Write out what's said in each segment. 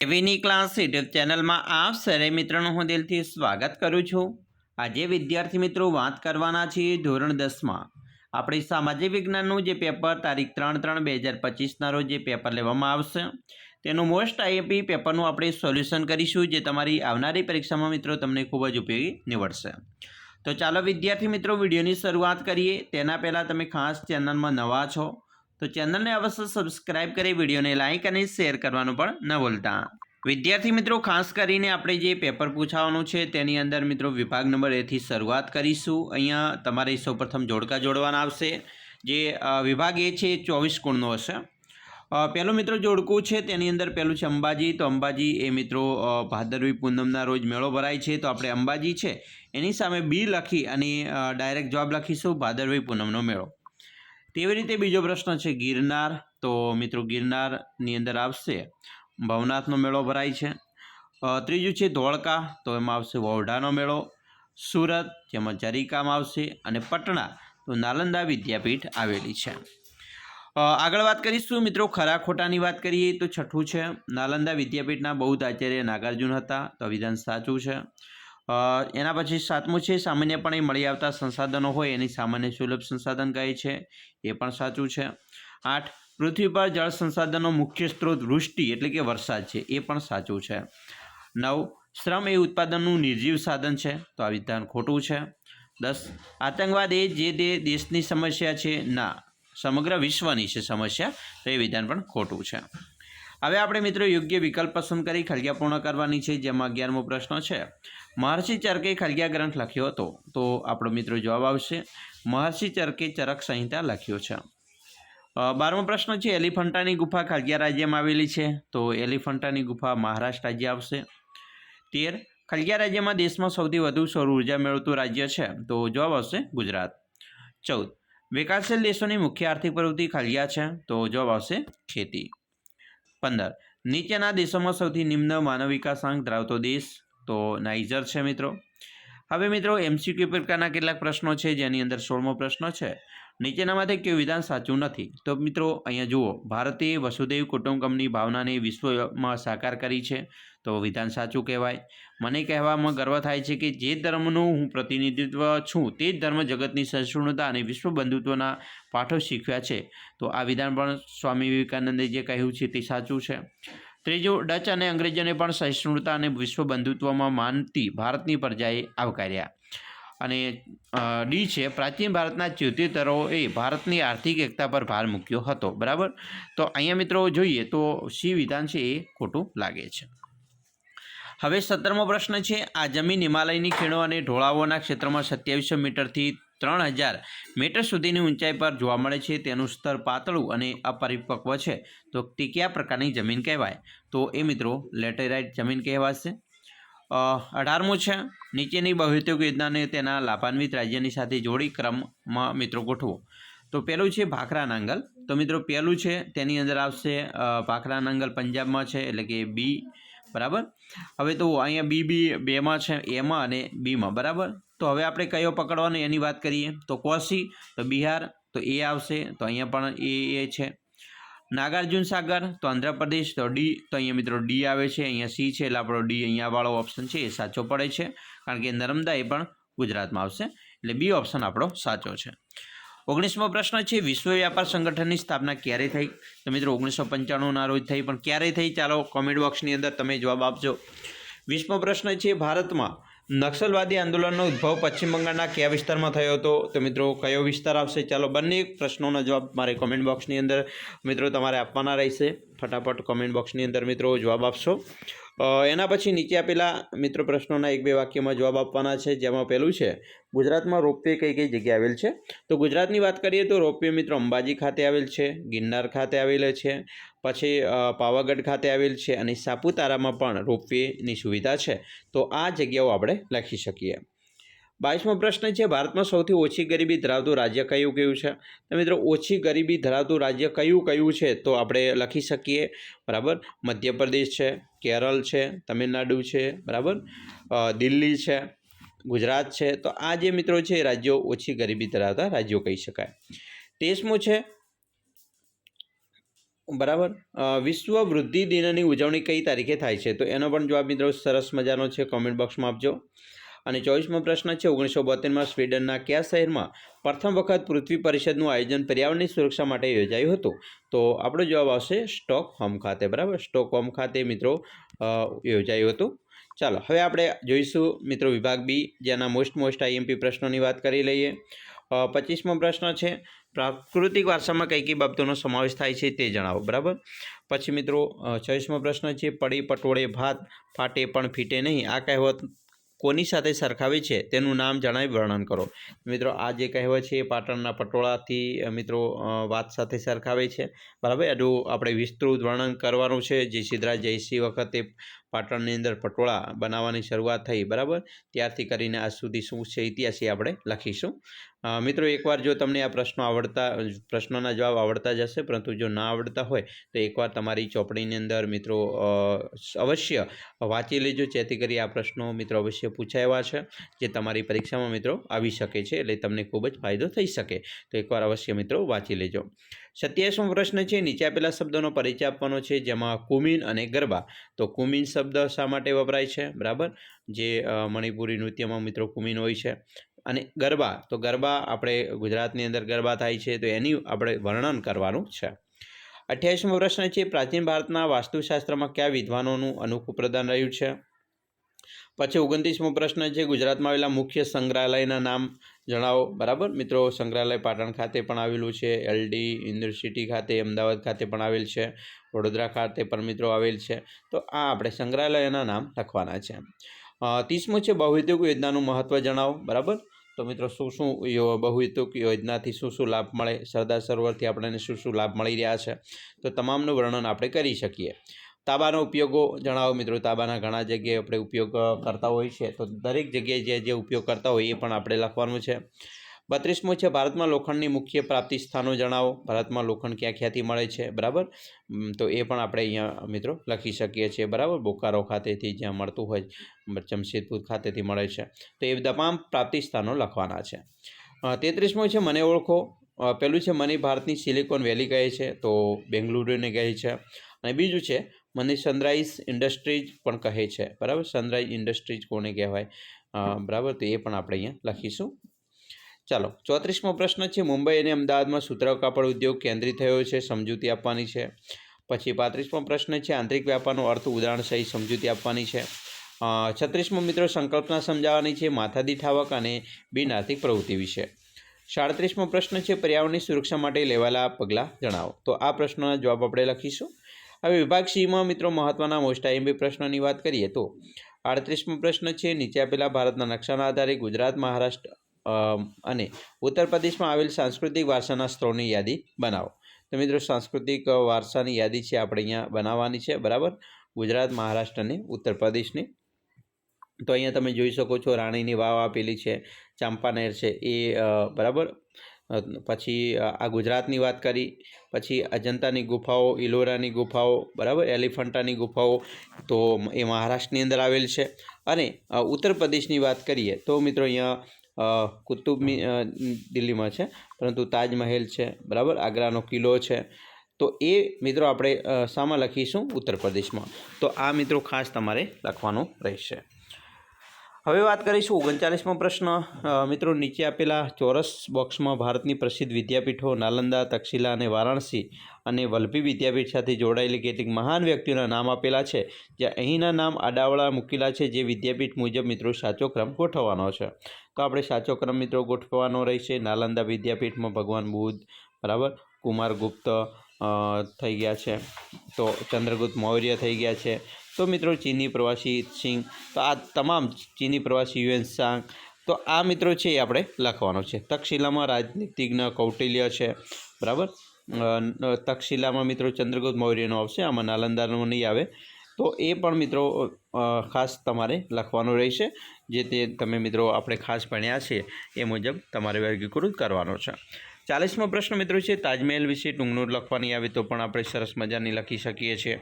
એવીની class YouTube ચેનલમાં આપ સરે મિત્રોનું હું દિલથી સ્વાગત કરું છું। આજે વિદ્યાર્થી મિત્રો વાત કરવાના છીએ ધોરણ 10માં આપણી સામાજિક વિજ્ઞાનનું જે પેપર તારીખ 3/3/2025ના રોજ જે પેપર લેવામાં આવશે તેનું મોસ્ટ આઈએમપી પેપરનું આપણે સોલ્યુશન કરીશું, જે તમારી આવનારી પરીક્ષામાં મિત્રો તમને ખૂબ જ ઉપયોગી નીવડશે। તો ચાલો વિદ્યાર્થી મિત્રો વિડીયોની શરૂઆત કરીએ। તેના પહેલાં તમે ખાસ ચેનલમાં નવા છો तो चैनल ने अवश्य सब्सक्राइब करी, वीडियो ने लाइक और शेर करवानुं पण न भूलता। विद्यार्थी मित्रों खास करीने आपणे जे पेपर पूछावानुं छे तेनी अंदर मित्रों विभाग नंबर ए थी शरूआत करीशुं। अहींया तमारे सौप्रथम जोड़का जोड़वाना आवशे। जे विभाग ए छे 24 गुणनो हशे। पहेलुं मित्रों जोड़कું छे तेनी अंदर पहेलुं छे अंबाजी। तो अंबाजी ए मित्रों भादरवी पूनमना रोज मेळो भराय छे, तो आपणे अंबाजी छे एनी सामे बी लखी अने डायरेक्ट जवाब लखीशुं भादरवी पूनमनो मेळो। तेवी रीते बीजो प्रश्न है गिरनार। तो मित्रों गिरनारनी अंदर आवशे भवनाथनो मेळो भराय छे। त्रीजું છે ધોળકા, तो एमां आवशे वोढानो मेळो। सूरत जेमां जरीकाम आवशे अने पटना तो नालंदा विद्यापीठ आवेली छे। आगळ वात करीशुं मित्रों खरा खोटानी वात करीए तो छठ्ठું છે नालंदा विद्यापीठना बौद्ध आचार्य नागार्जुन हता, तो विधान साचुं छे। एना पछी 7મું છે सामान्यपणे मळी आवता संसाधनों होय एनी सामान्य सुलभ संसाधन कहे छे, ए पण साचुं छे। 8 पृथ्वी पर जल संसाधनों मुख्य स्त्रोत वृष्टि एटले के वरसाद छे, ए पण साचुं छे। 9 श्रम ए उत्पादननुं निर्जीव साधन छे, तो आ विधान खोटुं छे। 10 आतंकवाद ए जे देशनी समस्या छे, ना समग्र विश्वनी छे समस्या, तो ए विधान पण खोटुं छे। हवे आपणे मित्रों योग्य विकल्प पसंद करी खलग्या पूर्ण करवानी छे। जेमां 11मो प्रश्न छे महर्षि चरके खलग्या ग्रंथ लख्यो हतो, तो आपणो मित्रों जवाब आवशे महर्षि चरके चरक संहिता लख्यो छे। 12मो प्रश्न है एलिफंटानी गुफा खलग्या राज्यमां आवेली छे, तो एलिफंटानी गुफा महाराष्ट्र राज्य आवशे। 13 खलग्या राज्यमां देशमां सौथी वधु सौर ऊर्जा मेळवतुं राज्य छे, तो जवाब आवशे गुजरात। 14 विकासशील देशोनी मुख्य आर्थिक प्रवृत्ति खलग्या छे, तो जवाब आवशे खेती। 15 नीचेना देशोमां सौथी निम्न मानव विकासांक धरावतो देश, तो नाइजर है मित्रों। हवे मित्रों एमसीक्यू प्रकारना केटलाक प्रश्नों है, जेनी अंदर 16मो प्रश्न है नीचेनामांथी कयुं विधान साचुं नथी। तो मित्रों अहींया जुओ भारते वसुधैव कुटुंबकमनी भावनाने विश्वमां साकार करी छे, तो विधान साचुं कहेवाय। मने कहेवामां गर्व थाय छे के जे धर्मनुं हुं प्रतिनिधित्व छुं ते ज धर्म जगतनी सहिष्णुता अने विश्व बंधुत्वना पाठो शीख्या छे, तो आ विधान पण स्वामी विवेकानंदे जे कह्युं छे ते साचुं छे। त्रीजुं डच अने अंग्रेजोने पण सहिष्णुता अने विश्व बंधुत्वमां मानती भारतनी प्रजाए आवकार्या। अने डी छे प्राचीन भारतना तीर्थंकरोए भारतनी आर्थिक एकता पर भार मूक्यो हतो। बराबर, तो अहींया मित्रों जोईए तो सी विधान छे ए खोटुं लागे छे। हवे 17मो प्रश्न है आ जमीन हिमालयनी खीणो अने ढोळावोना क्षेत्रमां 2700 मीटरथी 3000 मीटर सुधीनी ऊंचाई पर जोवा मळे छे, तेनुं स्तर पातळुं अने अपरिपक्व छे, तो ते क्या प्रकारनी जमीन कहेवाय? तो ए मित्रों लेटेराइट जमीन कहेवाशे। 18मुं છે નીચેની બહુહેતુક યોજનાને તેના લાભાન્વિત રાજ્યની સાથે જોડી ક્રમમાં મિત્રો ગોઠવો। તો પહેલું છે ભાખરા નાંગલ। તો મિત્રો પહેલું છે તેની અંદર આવશે ભાખરા નાંગલ પંજાબમાં છે, એટલે કે બી। બરાબર, હવે તો અહીંયા બી બેમાં છે, એમાં અને બીમાં। બરાબર, તો હવે આપણે કયો પકડવાનો એની વાત કરીએ તો કોશી, તો બિહાર, તો એ આવશે, તો અહીંયા પણ એ છે। नागार्जुन सागर तो आंध्र प्रदेश, तो डी, तो अहीं मित्रों डी आवे छे, अहीं सी है एटले आपणो डी अहीं वाळो ऑप्शन है साचो पड़े छे, कारण के नर्मदा ए पण गुजरात में आवशे, एटले बी ऑप्शन आपणो साचो छे। 19मो प्रश्न है विश्व व्यापार संगठन की स्थापना क्यारे थई? तो मित्रों 1995 ना रोज थई, पण क्यारे थई चालो कॉमेंट बॉक्सनी अंदर तमे जवाब आपजो। 20मो प्रश्न है भारत में नक्सलवादी आंदोलनનો ઉદ્ભવ પશ્ચિમ બંગાળના કયા વિસ્તારમાં થયો હતો? તો મિત્રો કયો વિસ્તાર આવશે? ચાલો બંને પ્રશ્નોના જવાબ મારે કોમેન્ટ બોક્સની અંદર મિત્રો તમારે આપવાના રહેશે। ફટાફટ કોમેન્ટ બોક્સની અંદર મિત્રો જવાબ આપશો। એના પછી નીચે આપેલા મિત્રો પ્રશ્નોના 1-2 વાક્યમાં જવાબ આપવાના છે, જેમાં પહેલું છે ગુજરાતમાં રોપવે કઈ કઈ જગ્યાએ આવેલ છે? તો ગુજરાતની વાત કરીએ તો રોપવે મિત્રો અંબાજી ખાતે આવેલ છે, ગિરનાર ખાતે આવેલ છે, પછી પાવાગઢ ખાતે આવેલ છે, અને સાપુતારામાં પણ રોપવેની સુવિધા છે, તો આ જગ્યાઓ આપણે લખી શકીએ। 22મો પ્રશ્ન છે ભારતમાં સૌથી ઓછી ગરીબી ધરાવતું રાજ્ય કયું કયું છે? તો મિત્રો ઓછી ગરીબી ધરાવતું રાજ્ય કયું કયું છે તો આપણે લખી શકીએ। બરાબર, મધ્યપ્રદેશ છે, કેરળ છે, તમિલનાડુ છે, બરાબર, દિલ્હી છે, ગુજરાત છે, તો આ જે મિત્રો છે રાજ્યો ઓછી ગરીબી ધરાવતા રાજ્યો કહી શકાય। 23મું છે બરાબર વિશ્વ વૃદ્ધિ દિનની ઉજવણી કઈ તારીખે થાય છે? તો એનો પણ જવાબ મિત્રો સરસ મજાનો છે, કોમેન્ટ બોક્સમાં આપજો. અને 24મો પ્રશ્ન છે, 1972માં સ્વીડનના કયા શહેરમાં પ્રથમ વખત પૃથ્વી પરિષદનું આયોજન પર્યાવરણની સુરક્ષા માટે યોજાયું હતું? તો આપણો જવાબ આવશે સ્ટોકહોમ ખાતે. બરાબર, સ્ટોકહોમ ખાતે મિત્રો યોજાયું હતું. ચાલો હવે આપણે જોઈશું મિત્રો વિભાગ બી, જેના મોસ્ટ આઈએમપી પ્રશ્નોની વાત કરી લઈએ. 25મો પ્રશ્ન છે, પ્રાકૃતિક વારસામાં કઈ કઈ બાબતોનો સમાવેશ થાય છે તે જણાવો. બરાબર, પછી મિત્રો 26મો પ્રશ્ન છે, પડી પટોળે ભાત ફાટે પણ ફીટે નહીં, આ કહેવત કોની સાથે સરખાવી છે તેનું નામ જણાવી વર્ણન કરો. મિત્રો આ જે કહેવત છે એ પાટણના પટોળાથી મિત્રો વાત સાથે સરખાવે છે. બરાબર, એનું આપણે વિસ્તૃત વર્ણન કરવાનું છે. જે સિદ્ધરાજ જયસિંહ વખતે પાટણની અંદર પટોળા બનાવવાની શરૂઆત થઈ, બરાબર, ત્યારથી કરીને આજ સુધી શું છે ઇતિહાસ એ આપણે લખીશું. મિત્રો એકવાર જો તમને આ પ્રશ્નોના જવાબ આવડતા જશે, પરંતુ જો ના આવડતા હોય તો એકવાર તમારી ચોપડીની અંદર મિત્રો અવશ્ય વાંચી લેજો, જેથી કરી આ પ્રશ્નો મિત્રો અવશ્ય પૂછાયા છે, જે તમારી પરીક્ષામાં મિત્રો આવી શકે છે, એટલે તમને ખૂબ જ ફાયદો થઈ શકે. તો એકવાર અવશ્ય મિત્રો વાંચી લેજો. 27મો પ્રશ્ન છે, નીચે આપેલા શબ્દોનો પરિચય આપવાનો છે, જેમાં કુમિન અને ગરબા. તો કુમિન શબ્દ શા માટે વપરાય છે? બરાબર, જે મણિપુરી નૃત્યમાં મિત્રો કુમિન હોય છે. અને ગરબા, તો ગરબા આપણે ગુજરાતની અંદર ગરબા થાય છે, તો એની આપણે વર્ણન કરવાનું છે. 28મો પ્રશ્ન છે, પ્રાચીન ભારતના વાસ્તુશાસ્ત્રમાં કયા વિદ્વાનોનું અનોખું પ્રદાન રહ્યું છે? પછી 29મો પ્રશ્ન છે, ગુજરાતમાં આવેલા મુખ્ય સંગ્રહાલયના નામ જણાવો. બરાબર મિત્રો, સંગ્રહાલય પાટણ ખાતે પણ આવેલું છે, એલડી યુનિવર્સિટી ખાતે, અમદાવાદ ખાતે પણ આવેલ છે, વડોદરા ખાતે પણ મિત્રો આવેલ છે. તો આ આપણે સંગ્રહાલયના નામ લખવાના છે. 30મું છે, બહુહેતુક યોજનાનું મહત્ત્વ જણાવો. બરાબર, તો મિત્રો શું બહુહેતુક યોજનાથી શું લાભ મળે, સરદાર સરોવરથી આપણને શું લાભ મળી રહ્યા છે, તો તમામનું વર્ણન આપણે કરી શકીએ. તાંબાનો ઉપયોગો જણાવો. મિત્રો તાંબાના ઘણા જગ્યાએ આપણે ઉપયોગ કરતા હોય છે, તો દરેક જગ્યાએ જે ઉપયોગ કરતા હોય એ પણ આપણે લખવાનું છે. 32મો છે, ભારતમાં લોખંડની મુખ્ય પ્રાપ્તિ સ્થાનો જણાવો. ભારતમાં લોખંડ ક્યાંથી મળે છે? બરાબર, તો એ પણ આપણે અહીંયા મિત્રો લખી શકીએ છીએ. બરાબર, બોકારો ખાતેથી જ્યાં મળતું હોય, જમશેદપુર ખાતેથી મળે છે, તો એ તમામ પ્રાપ્તિ સ્થાનો લખવાના છે. 33મો છે, મને ઓળખો. પહેલું છે, મને ભારતની સિલિકોન વેલી કહે છે, તો બેંગલુરુને કહે છે. અને બીજું છે, મને સનરાઈઝ ઇન્ડસ્ટ્રીઝ પણ કહે છે. બરાબર, સનરાઈઝ ઇન્ડસ્ટ્રીઝ કોને કહેવાય? બરાબર, તો એ પણ આપણે અહીંયા લખીશું. ચાલો 34મો પ્રશ્ન છે, મુંબઈ અને અમદાવાદમાં સુતરાઉ કાપડ ઉદ્યોગ કેન્દ્રિત થયો છે, સમજૂતી આપવાની છે. પછી 35મો પ્રશ્ન છે, આંતરિક વ્યાપારનો અર્થ ઉદાહરણ સહિત સમજૂતી આપવાની છે. 36મો મિત્રો સંકલ્પના સમજાવવાની છે, માથાદીઠ આવક અને બિન આર્થિક પ્રવૃત્તિ વિશે. 37મો પ્રશ્ન છે, પર્યાવરણની સુરક્ષા માટે લેવાયેલા પગલાં જણાવો. તો આ પ્રશ્નના જવાબ આપણે લખીશું. હવે વિભાગ સીમાં મિત્રો મહત્ત્વના મોસ્ટ આઈએમપી પ્રશ્નોની વાત કરીએ તો 38મો પ્રશ્ન છે, નીચે આપેલા ભારતના નકશાના આધારે ગુજરાત, મહારાષ્ટ્ર અને ઉત્તર પ્રદેશમાં આવેલ સાંસ્કૃતિક વારસાના સ્થળોની યાદી બનાવો. તો મિત્રો સાંસ્કૃતિક વારસાની યાદી છે આપણે અહીંયા બનાવવાની છે. બરાબર, ગુજરાત, મહારાષ્ટ્ર અને ઉત્તર પ્રદેશની. તો અહીંયા તમે જોઈ શકો છો, રાણીની વાવ આપેલી છે, ચાંપાનેર છે એ. બરાબર, પછી આ ગુજરાતની વાત કરી. પછી અજંતાની ગુફાઓ, ઇલોરાની ગુફાઓ, બરાબર, એલિફન્ટાની ગુફાઓ, તો એ મહારાષ્ટ્રની અંદર આવેલ છે. અને ઉત્તર પ્રદેશની વાત કરીએ તો મિત્રો અહીંયા કુતુબ દિલ્હીમાં છે, પરંતુ તાજમહેલ છે. બરાબર, આગ્રાનો કિલ્લો છે. તો એ મિત્રો આપણે શામાં લખીશું? ઉત્તર પ્રદેશમાં. તો આ મિત્રો ખાસ તમારે લખવાનું રહેશે. હવે વાત કરીશું 39મો પ્રશ્ન. મિત્રો નીચે આપેલા ચોરસ બોક્સમાં ભારતની પ્રસિદ્ધ વિદ્યાપીઠો નાલંદા, તક્ષશિલા અને વારાણસી અને વલ્લભી વિદ્યાપીઠ સાથે જોડાયેલી કેટલીક મહાન વ્યક્તિઓના નામ આપેલા છે, જ્યાં અહીંના નામ આડાવડા મૂકેલા છે. જે વિદ્યાપીઠ મુજબ મિત્રો સાચો ક્રમ ગોઠવવાનો છે. તો આપણે સાચો ક્રમ મિત્રો ગોઠવવાનો રહેશે. નાલંદા વિદ્યાપીઠમાં ભગવાન બુદ્ધ, બરાબર, કુમારગુપ્ત થઈ ગયા છે, તો ચંદ્રગુપ્ત મૌર્ય થઈ ગયા છે. તો મિત્રો ચીની પ્રવાસી સિંહ, તો આ તમામ ચીની પ્રવાસી યુએનસાંગ, તો આ મિત્રો છે એ આપણે લખવાનો છે. તક્ષશિલામાં રાજનીતિજ્ઞ કૌટિલ્ય છે. બરાબર, તક્ષશિલામાં મિત્રો ચંદ્રગુપ્ત મૌર્યનો આવશે, આમાં નાલંદાનો નહીં આવે. તો એ પણ મિત્રો ખાસ તમારે લખવાનું રહેશે, જે તે તમે મિત્રો આપણે ખાસ ભણ્યા છે એ મુજબ તમારે વર્ગીકૃત કરવાનો છે. 40મો પ્રશ્ન મિત્રો છે, તાજમહેલ વિશે ટૂંકનોટ લખવાની આવે તો પણ આપણે સરસ મજાની લખી શકીએ છીએ.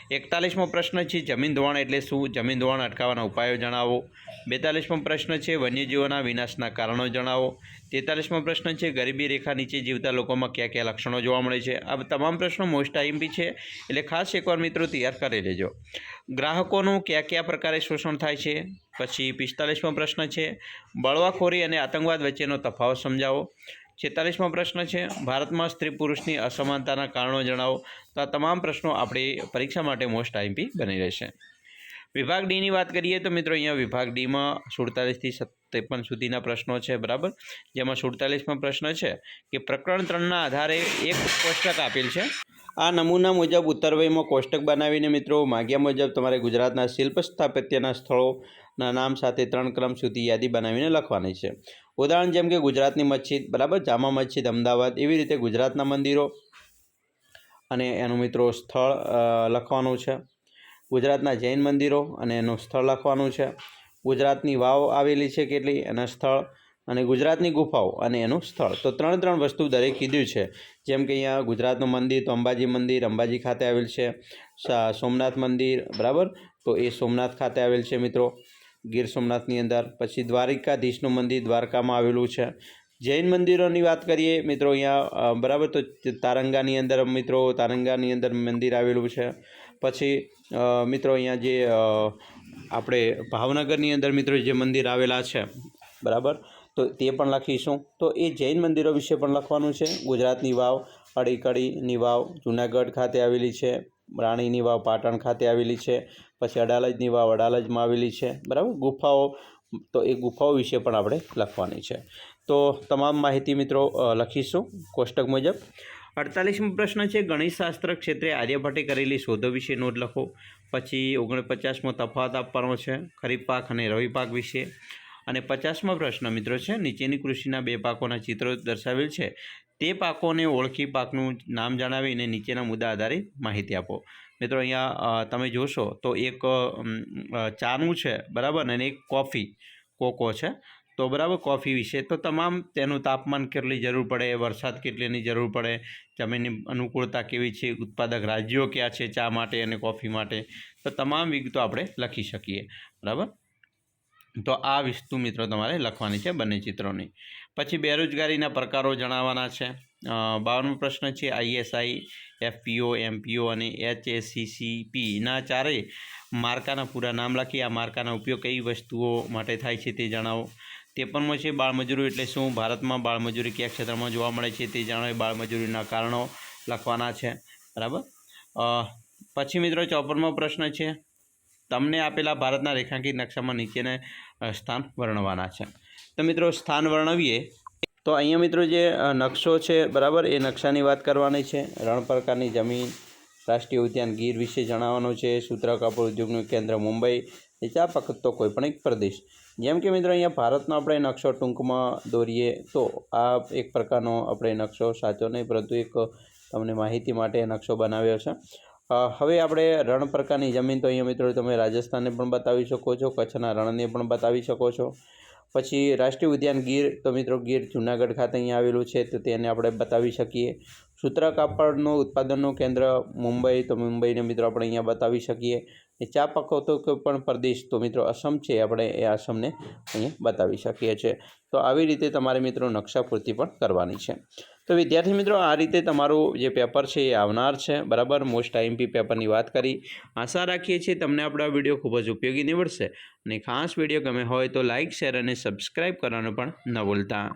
41મો પ્રશ્ન છે જમીન ધોવાણ એટલે શું? જમીન ધોવાણ અટકાવવાના ઉપાયો જણાવો. 42મો પ્રશ્ન છે વન્યજીવોના વિનાશના કારણો જણાવો. 43મો પ્રશ્ન છે ગરીબી રેખા નીચે જીવતા લોકોમાં કયા કયા લક્ષણો જોવા મળે છે? આ તમામ પ્રશ્નો મોસ્ટ આઈએમપી છે, એટલે ખાસ એકવાર મિત્રો તૈયાર કરી લેજો. ગ્રાહકોનું કયા કયા પ્રકારે શોષણ થાય છે? પછી 45મો પ્રશ્ન છે બળવાખોરી અને આતંકવાદ વચ્ચેનો તફાવત સમજાવો. 46મો પ્રશ્ન છે ભારતમાં સ્ત્રી પુરુષની અસમાનતાના કારણો જણાવો. તો આ તમામ પ્રશ્નો આપણી પરીક્ષા માટે મોસ્ટ આઈએમપી બની રહેશે. વિભાગ ડીની વાત કરીએ તો મિત્રો અહીંયા વિભાગ ડીમાં 47થી 53 સુધીના પ્રશ્નો છે, બરાબર. જેમાં 47મો પ્રશ્ન છે કે પ્રકરણ 3ના આધારે એક કોષ્ટક આપેલ છે. આ નમૂના મુજબ ઉત્તરવયમાં કોષ્ટક બનાવીને મિત્રો માગ્યા મુજબ તમારે ગુજરાતના શિલ્પ સ્થાપત્યના સ્થળોના નામ સાથે 3 ક્રમ સુધી યાદી બનાવીને લખવાની છે. ઉદાહરણ જેમ કે ગુજરાતની મસ્જિદ, બરાબર, જામા મસ્જિદ અમદાવાદ, એવી રીતે ગુજરાતના મંદિરો અને એનું મિત્રો સ્થળ લખવાનું છે. ગુજરાતના જૈન મંદિરો અને એનું સ્થળ લખવાનું છે. ગુજરાતની વાવ આવેલી છે કેટલી, એના સ્થળ, અને ગુજરાતની ગુફાઓ અને એનું સ્થળ. તો 3 વસ્તુ દરેક કીધું છે. જેમ કે અહીંયા ગુજરાતનું મંદિર તો અંબાજી મંદિર અંબાજી ખાતે આવેલ છે. સોમનાથ મંદિર, બરાબર, તો એ સોમનાથ ખાતે આવેલ છે મિત્રો, ગીર સોમનાથની અંદર. પછી દ્વારિકાધીશનું મંદિર દ્વારકામાં આવેલું છે. જૈન મંદિરોની વાત કરીએ મિત્રો અહીંયા, બરાબર, તો તારંગાની અંદર મિત્રો તારંગાની અંદર મંદિર આવેલું છે. પછી મિત્રો અહીંયા જે આપણે ભાવનગરની અંદર મિત્રો જે મંદિર આવેલા છે, બરાબર, તો તે પણ લખીશું. તો એ જૈન મંદિરો વિશે પણ લખવાનું છે. ગુજરાતની વાવ અડીકડીની વાવ જૂનાગઢ ખાતે આવેલી છે. રાણીની વાવ પાટણ ખાતે આવેલી છે. પછી અડાલજની વાવ અડાલજમાં આવેલી છે, બરાબર. ગુફાઓ, તો એ ગુફાઓ વિશે પણ આપણે લખવાની છે. તો તમામ માહિતી મિત્રો લખીશું કોષ્ટક મુજબ. 48મો પ્રશ્ન છે ગણિતશાસ્ત્ર ક્ષેત્રે આર્યભટ્ટે કરેલી શોધો વિશે નોંધ લખો. પછી 49મો તફાવત આપવાનો છે ખરીફ પાક અને રવિ પાક વિશે. અને 50મો પ્રશ્ન મિત્રો છે નીચેની કૃષિના 2 પાકોના ચિત્રો દર્શાવેલ છે, તે પાકોને ઓળખી પાકનું નામ જણાવીને નીચેના મુદ્દા આધારે માહિતી આપો. મિત્રો અહીંયા તમે જોશો તો એક ચાનું છે, બરાબર, અને એક કોકો છે. તો બરાબર, કોફી વિશે તો તમામ તેનું તાપમાન કેટલી જરૂર પડે, વરસાદ કેટલીની જરૂર પડે, જમીનની અનુકૂળતા કેવી છે, ઉત્પાદક રાજ્યો ક્યાં છે ચા માટે અને કોફી માટે, તો તમામ વિગતો આપણે લખી શકીએ, બરાબર. તો આ વસ્તુ મિત્રો તમારે લખવાની છે બંને ચિત્રોની. પછી બેરોજગારીના પ્રકારો જણાવવાના છે. 52મો પ્રશ્ન છે ISI, FPO, MPO અને HACCPના 4 માર્કાના પૂરા નામ લખી. આ માર્કાના ઉપયોગ કઈ વસ્તુઓ માટે થાય છે તે જણાવો. 53મો છે બાળમજૂરી એટલે શું? ભારતમાં બાળમજૂરી કયા ક્ષેત્રમાં જોવા મળે છે તે જણાવે. બાળમજૂરીના કારણો લખવાના છે, બરાબર. પછી મિત્રો 54મો પ્રશ્ન છે તમને આપેલા ભારતના રેખાંકિત નકશામાં નીચેના સ્થાન વર્ણવવાના છે. તો મિત્રો સ્થાન વર્ણવીએ તો અહીંયા મિત્રો જે નકશો છે, બરાબર, એ નકશાની વાત કરવાની છે. રણ પ્રકારની જમીન, રાષ્ટ્રીય ઉદ્યાન ગીર વિશે જણાવવાનું છે. સૂત્ર કાપડ ઉદ્યોગનું કેન્દ્ર મુંબઈ, એ ચા પકડતો કોઈ પણ એક પ્રદેશ. જેમ કે મિત્રો અહીંયા ભારતનો આપણે નકશો ટૂંકમાં દોરીએ તો આ એક પ્રકારનો આપણે નકશો સાચો નહીં, પરંતુ એક તમને માહિતી માટે નકશો બનાવ્યો છે. હવે આપણે રણ પ્રકારની જમીન તો અહીંયા મિત્રો તમે રાજસ્થાનને પણ બતાવી શકો છો, કચ્છના રણને પણ બતાવી શકો છો. પછી રાષ્ટ્રીય ઉદ્યાન ગીર, તો મિત્રો ગીર જૂનાગઢ ખાતે અહીંયા આવેલું છે, તો તેને આપણે બતાવી શકીએ. સૂત્ર કાપડનું ઉત્પાદનનું કેન્દ્ર મુંબઈ, તો મુંબઈને મિત્રો આપણે અહીંયા બતાવી શકીએ. એ ચા પકવતો કોઈ પણ પ્રદેશ, તો મિત્રો અસમ છે, આપણે એ આસામને અહીંયા બતાવી શકીએ છીએ. તો આવી રીતે તમારે મિત્રો નકશા પૂર્તિ પણ કરવાની છે. તો વિદ્યાર્થી મિત્રો આ રીતે તમારું જે પેપર છે એ આવનાર છે, બરાબર. મોસ્ટ આઈએમપી પેપરની વાત કરી. આશા રાખીએ છીએ તમને આપણો આ વિડીયો ખૂબ જ ઉપયોગી નીવડશે. અને ખાસ વિડીયો ગમે હોય તો લાઇક, શેર અને સબસ્ક્રાઈબ કરવાનું પણ ન ભૂલતા.